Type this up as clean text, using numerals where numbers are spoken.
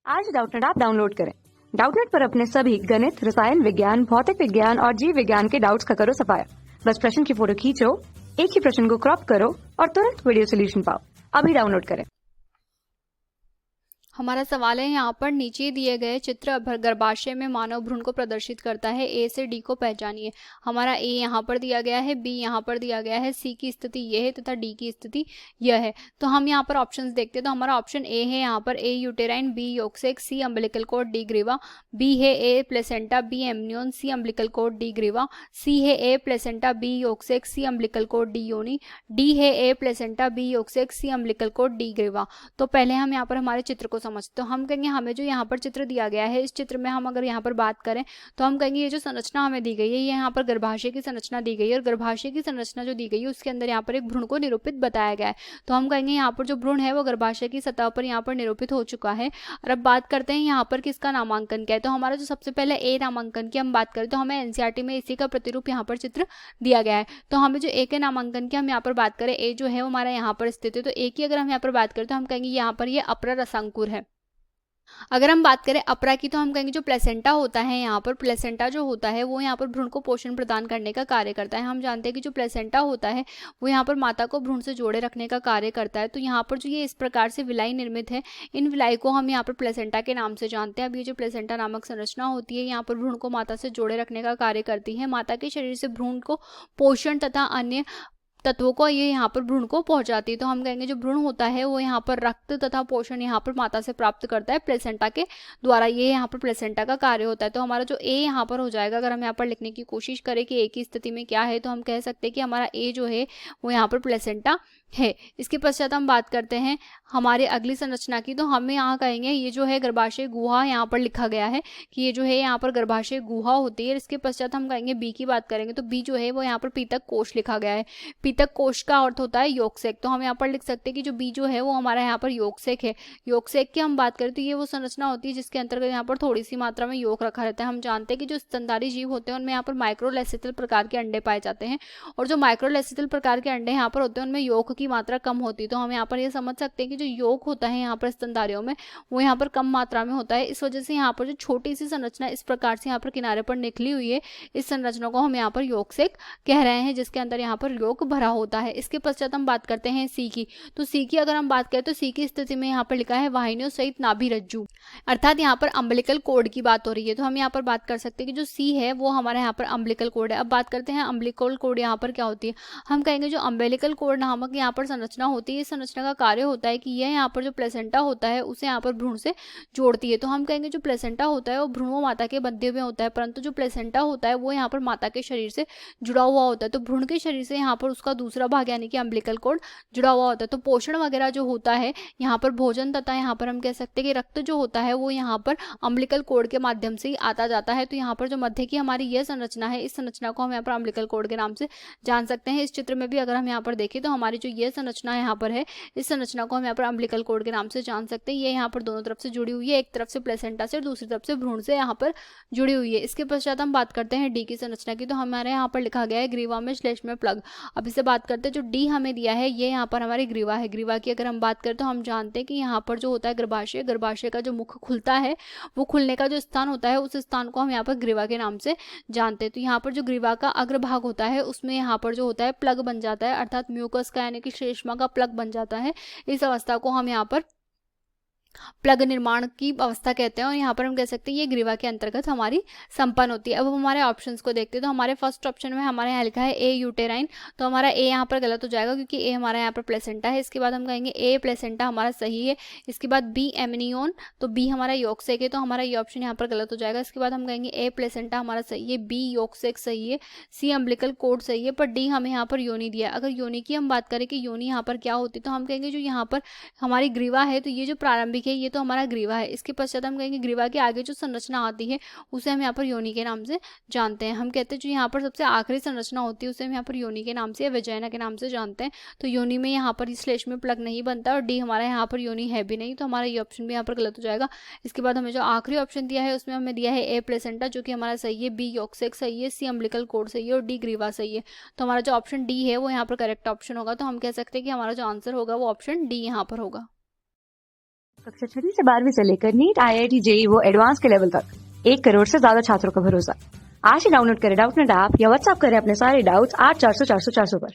आज Doubtnut app download करें। Doubtnut पर अपने सभी गणित, रसायन विज्ञान, भौतिक विज्ञान और जीव विज्ञान के डाउट्स का करो सफाया। बस प्रश्न की फोटो खींचो, एक ही प्रश्न को क्रॉप करो और तुरंत वीडियो सोल्यूशन पाओ। अभी डाउनलोड करें। हमारा सवाल है यहाँ पर नीचे दिए गए चित्र गर्भाशय में मानव भ्रूण को प्रदर्शित करता है। ए से डी को पहचानिए। हमारा ए यहाँ पर दिया गया है, बी यहाँ पर दिया गया है, सी की स्थिति यह है तथा डी की स्थिति यह है। तो हम यहाँ पर ऑप्शंस देखते हैं। तो हमारा ऑप्शन ए है यहाँ पर ए यूटेराइन, बी योक्सेक, सी अम्बिलिकल कोड, डी ग्रीवा। बी है ए प्लेसेंटा, बी एमनियोन, सी अम्बिलिकल कोड, डी ग्रीवा। सी है ए प्लेसेंटा, बी योक्सेक, सी अम्बिलिकल कोड, डी योनी। डी है ए प्लेसेंटा, बी योक्सेक, सी अम्बिलिकल कोड, डी ग्रीवा। तो पहले हम यहाँ पर हमारे चित्र को समझते। तो हम कहेंगे हमें जो यहाँ पर चित्र दिया गया है, इस चित्र में हम अगर यहाँ पर बात करें तो हम कहेंगे ये जो संरचना हमें दी गई है, ये यहाँ पर गर्भाशय की संरचना दी गई है। और गर्भाशय की संरचना जो दी गई है उसके अंदर यहाँ पर एक भ्रूण को निरूपित बताया गया है। तो हम कहेंगे यहाँ पर जो भ्रूण है वो गर्भाशय की सतह पर यहाँ पर निरूपित हो चुका है। और अब बात करते हैं यहाँ पर किसका नामांकन क्या है। तो हमारा जो सबसे पहले ए नामांकन की हम बात करें तो हमें एनसीईआरटी में इसी का प्रतिरूप यहाँ पर चित्र दिया गया है। तो हमें जो ए के नामांकन की हम यहाँ पर बात करें, ए जो है वो हमारा यहाँ पर स्थित है। तो ए की अगर हम यहाँ पर बात करें तो हम कहेंगे यहाँ पर ये अपरा रसांकुर है। अगर हम बात करें अपरा की तो हम कहेंगे जो प्लेसेंटा होता है, यहाँ पर प्लेसेंटा जो होता है वो यहाँ पर भ्रूण को पोषण प्रदान करने का कार्य करता है। हम जानते हैं कि जो प्लेसेंटा होता है वो यहाँ पर माता को भ्रूण से जोड़े रखने का कार्य करता है। तो यहाँ पर जो ये इस प्रकार से विलाई निर्मित है, इन विलाई को हम यहाँ पर प्लेसेंटा के नाम से जानते हैं। अब ये जो प्लेसेंटा नामक संरचना होती है यहाँ पर भ्रूण को माता से जोड़े रखने का कार्य करती है। माता के शरीर से भ्रूण को पोषण तथा अन्य तत्वों को ये यहाँ पर भ्रूण को पहुंचाती है। तो हम कहेंगे जो भ्रूण होता है वो यहाँ पर रक्त तथा पोषण यहाँ पर माता से प्राप्त करता है प्लेसेंटा के द्वारा। ये यहाँ पर प्लेसेंटा का कार्य होता है। तो हमारा जो ए यहाँ पर हो जाएगा, अगर हम यहाँ पर लिखने की कोशिश करें कि ए की स्थिति में क्या है, तो हम कह सकते हैं कि हमारा ए जो है वो यहाँ पर प्लेसेंटा है। इसके पश्चात हम बात करते हैं हमारे अगली संरचना की। तो हमें यहाँ कहेंगे ये जो है गर्भाशय गुहा यहाँ पर लिखा गया है कि ये जो है यहाँ पर गर्भाशय गुहा होती है। इसके पश्चात हम कहेंगे बी की बात करेंगे तो बी जो है वो यहाँ पर पीतक कोश लिखा गया है। पीतक कोश का अर्थ होता है योक्सेक। तो हम यहाँ पर लिख सकते हैं कि जो बी जो है वो हमारा यहाँ पर योक्सेक है। योक्सेक की हम बात करें तो ये वो संरचना होती है जिसके अंतर्गत यहाँ पर थोड़ी सी मात्रा में योक रखा रहता है। हम जानते हैं कि जो स्तनधारी जीव होते हैं उनमें यहाँ पर माइक्रोलेसिथल प्रकार के अंडे पाए जाते हैं और जो माइक्रोलेसिथल प्रकार के अंडे यहाँ पर होते हैं उनमें योक की मात्रा कम होती है। तो हम यहाँ पर ये समझ सकते हैं कि जो योक होता है यहाँ पर स्तनधारियों में वो यहाँ पर कम मात्रा में होता है। इस वजह से यहाँ पर जो छोटी सी संरचना इस प्रकार से यहाँ पर किनारे पर निकली हुई है, इस संरचना को हम यहाँ पर योक्सेक कह रहे हैं, जिसके अंदर यहाँ पर योक भरा होता है। इसके पश्चात हम बात करते हैं सी की। तो सी की अगर हम बात करें तो सी की स्थिति में यहाँ पर लिखा है वाहिनियों सहित नाभि रज्जु, अर्थात यहाँ पर अम्बिलिकल कोड की बात हो रही है। तो हम यहाँ पर बात कर सकते हैं कि जो सी है वो हमारा यहाँ पर अम्बिलिकल कोड है। अब बात करते हैं अम्बिलिकल कोड यहाँ पर क्या होती है। हम कहेंगे जो अम्बिलिकल कोड नामक यहाँ पर संरचना होती है, इस संरचना का कार्य होता है कि यह यहाँ पर जो प्लेसेंटा होता है उसे यहाँ पर भ्रूण से जोड़ती है। तो हम कहेंगे जो प्लेसेंटा होता है वो भ्रूण माता के बंधे हुए होता है, परंतु जो प्लेसेंटा होता है वो यहाँ पर माता के शरीर से जुड़ा हुआ होता है। तो भ्रूण के शरीर से यहाँ पर उसका दूसरा भाग यानी कि अम्बिलिकल कोड जुड़ा हुआ होता है। तो पोषण वगैरह जो होता है यहाँ पर भोजन तथा यहाँ पर हम कह सकते हैं कि रक्त जो होता है वो यहाँ पर अम्बिलिकल कोड के माध्यम से ही आता जाता है। तो यहाँ पर जो मध्य की हमारी यह संरचना है, इस संरचना को हम यहाँ पर अम्बिलिकल कोड के नाम से जान सकते हैं। इस चित्र में भी अगर हम यहाँ पर देखें तो हमारी जो यह संरचना यहाँ पर है, इस संरचना को हम यहाँ पर अम्बिलिकल कोड के नाम से जान सकते हैं। ये यहाँ पर दोनों तरफ से जुड़ी हुई है, एक तरफ से प्लेसेंटा से और दूसरी तरफ से भ्रूण से यहाँ पर जुड़ी हुई है। इसके पश्चात हम बात करते हैं डी की संरचना की। तो हमारे यहाँ पर लिखा गया है ग्रीवा में श्लेष में प्लग। अब इसे बात करते हैं जो डी हमें दिया है ये यहाँ पर हमारी ग्रीवा है। ग्रीवा की अगर हम बात करें तो हम जानते हैं कि यहाँ पर जो होता है गर्भाशय, गर्भाशय का जो मुख खुलता है वो खुलने का जो स्थान होता है उस स्थान को हम यहाँ पर ग्रीवा के नाम से जानते हैं। तो यहाँ पर जो ग्रीवा का अग्रभाग होता है उसमें यहाँ पर जो होता है प्लग बन जाता है, अर्थात म्यूकस का यानी कि श्लेष्मा का प्लग बन जाता है। इस अवस्था को हम यहाँ पर प्लग निर्माण की अवस्था कहते हैं और यहाँ पर हम कह सकते हैं ये ग्रीवा के अंतर्गत हमारी संपन्न होती है। अब हम हमारे ऑप्शंस को देखते हैं। तो हमारे फर्स्ट ऑप्शन में हमारे यहाँ लिखा है ए यूटेराइन। तो हमारा ए यहाँ पर गलत हो जाएगा क्योंकि ए हमारा यहाँ पर प्लेसेंटा है। इसके बाद हम कहेंगे ए प्लेसेंटा हमारा सही है। इसके बाद बी एमनियोन, तो बी हमारा योक्सेक है, तो हमारा ये ऑप्शन यहाँ पर गलत हो जाएगा। इसके बाद हम कहेंगे ए प्लेसेंटा हमारा सही है, बी योक्सेक सही है, सी अम्बिलिकल कोड सही है, पर डी हमें यहाँ पर योनि दिया है। अगर योनि की हम बात करें कि योनि यहाँ पर क्या होती है तो हम कहेंगे जो यहाँ पर हमारी ग्रीवा है तो ये जो प्रारंभिक है ये तो हमारा ग्रीवा है। इसके पश्चात हम कहेंगे ग्रीवा के आगे जो संरचना आती है उसे हम यहाँ पर योनि के नाम से जानते हैं। हम कहते हैं जो यहाँ पर सबसे आखिरी संरचना होती है उसे हम यहाँ पर योनि के नाम से या वेजाइना के नाम से जानते हैं। तो योनि में यहाँ पर श्लेष में प्लग नहीं बनता और डी हमारा यहाँ पर योनि है भी नहीं, तो हमारा ये ऑप्शन भी यहाँ पर गलत हो जाएगा। इसके बाद हमें जो आखिरी ऑप्शन दिया है उसमें हमें दिया है ए प्लेसेंटा जो कि हमारा सही है, बी योक्सेक सही है, सी अम्बिलिकल कोड सही है और डी ग्रीवा सही है। तो हमारा जो ऑप्शन डी है वो यहाँ पर करेक्ट ऑप्शन होगा। तो हम कह सकते हैं कि हमारा जो आंसर होगा वो ऑप्शन डी यहाँ पर होगा। कक्षा 6 से 12वीं से लेकर नीट, IIT, JEE वो एडवांस के लेवल तक 1 करोड़ से ज्यादा छात्रों का भरोसा। आज ही डाउनलोड करें डाउटनेट ऐप या व्हाट्सएप करें अपने सारे डाउट्स 8400 400 400 पर।